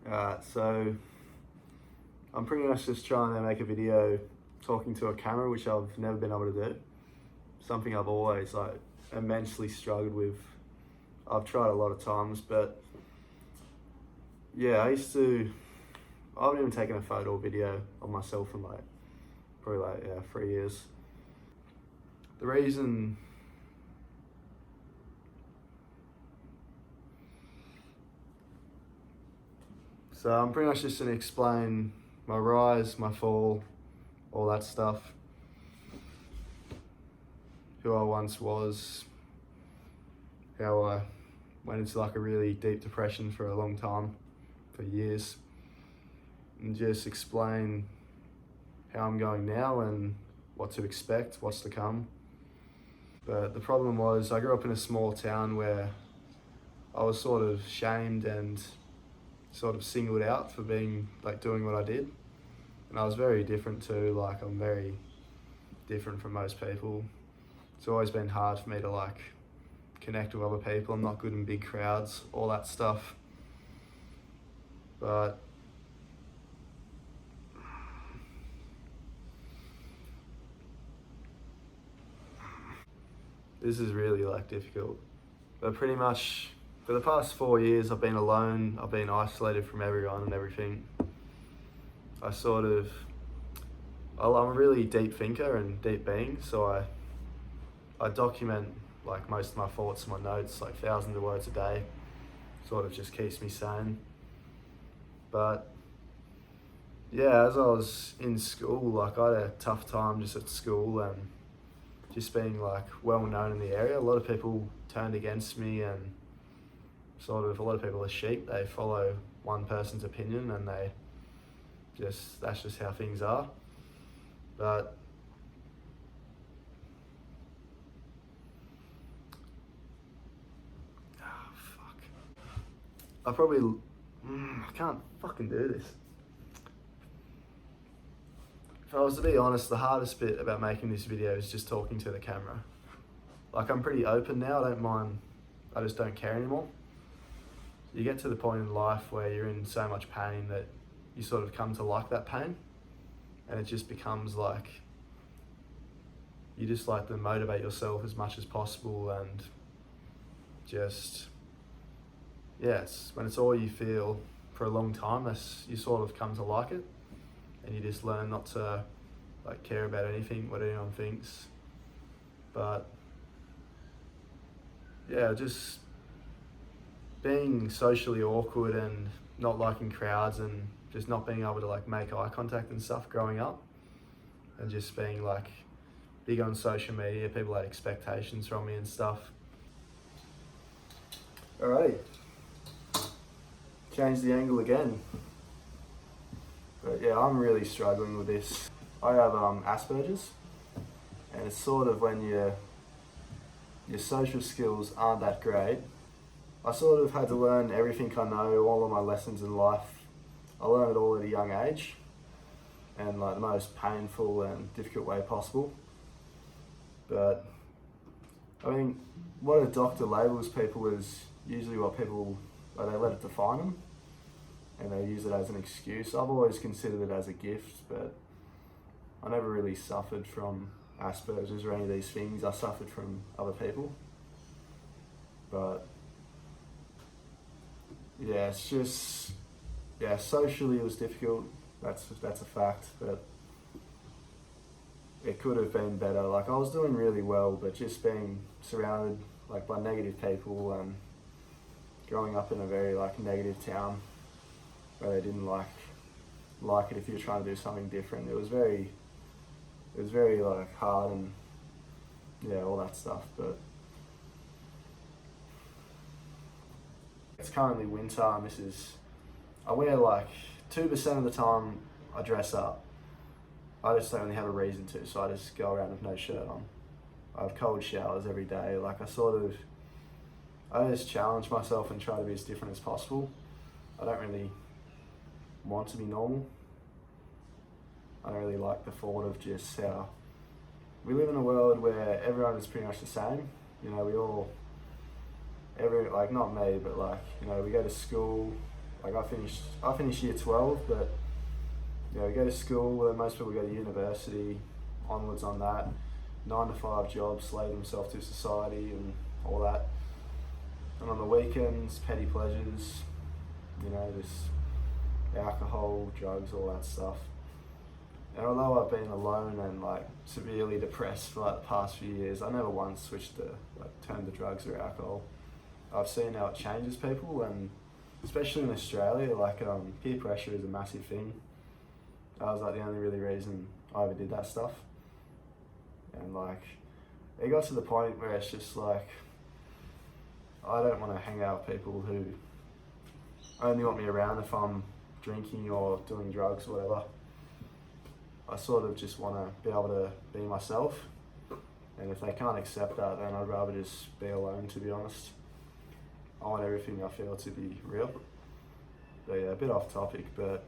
So I'm pretty much just trying to make a video talking to a camera, which I've never been able to do. Something I've always immensely struggled with. I've tried a lot of times, but yeah, I haven't even taken a photo or video of myself in probably 3 years. The reason So I'm pretty much just going to explain my rise, my fall, all that stuff. Who I once was, how I went into a really deep depression for a long time, for years, and just explain how I'm going now and what to expect, what's to come. But the problem was I grew up in a small town where I was sort of shamed and sort of singled out for being doing what I did. And I was very different too, I'm very different from most people. It's always been hard for me to connect with other people. I'm not good in big crowds, all that stuff. But this is really difficult. But pretty much for the past 4 years, I've been alone. I've been isolated from everyone and everything. I'm a really deep thinker and deep being, so I document most of my thoughts in my notes, thousands of words a day. Sort of just keeps me sane. But yeah, as I was in school, I had a tough time just at school and just being well known in the area. A lot of people turned against me, and a lot of people are sheep. They follow one person's opinion and that's just how things are. But I can't fucking do this. If I was to be honest, the hardest bit about making this video is just talking to the camera. I'm pretty open now, I don't mind, I just don't care anymore. You get to the point in life where you're in so much pain that you sort of come to like that pain, and it just becomes you just to motivate yourself as much as possible, and just, when it's all you feel for a long time, you sort of come to like it, and you just learn not to care about anything, what anyone thinks. But yeah, just being socially awkward and not liking crowds and just not being able to make eye contact and stuff growing up, and just being big on social media, people had expectations from me and stuff. Alrighty, change the angle again. But yeah, I'm really struggling with this. I have Aspergers, and it's sort of when your social skills aren't that great. I sort of had to learn everything I know, all of my lessons in life. I learned it all at a young age, and the most painful and difficult way possible. But I mean, what a doctor labels people is usually what people, they let it define them, and they use it as an excuse. I've always considered it as a gift, but I never really suffered from Asperger's or any of these things. I suffered from other people. But yeah, it's just, socially it was difficult. That's a fact, but it could have been better. I was doing really well, but just being surrounded by negative people and growing up in a very negative town where they didn't like it if you were trying to do something different. It was very hard and all that stuff. But it's currently winter, and I wear 2% of the time I dress up. I just don't really have a reason to, so I just go around with no shirt on. I have cold showers every day. I just challenge myself and try to be as different as possible. I don't really want to be normal. I don't really like the thought of just how we live in a world where everyone is pretty much the same. Not me, but we go to school. Like I finished year 12, but we go to school, and most people go to university, onwards on that, 9 to 5 jobs, slave themselves to society and all that. And on the weekends, petty pleasures, this alcohol, drugs, all that stuff. And although I've been alone and like severely depressed for like the past few years, I never once switched to turn to drugs or alcohol. I've seen how it changes people, and especially in Australia, peer pressure is a massive thing. That was the only really reason I ever did that stuff. And it got to the point where it's just I don't want to hang out with people who only want me around if I'm drinking or doing drugs or whatever. I sort of just want to be able to be myself, and if they can't accept that, then I'd rather just be alone, to be honest. I want everything I feel to be real. But yeah, a bit off topic, but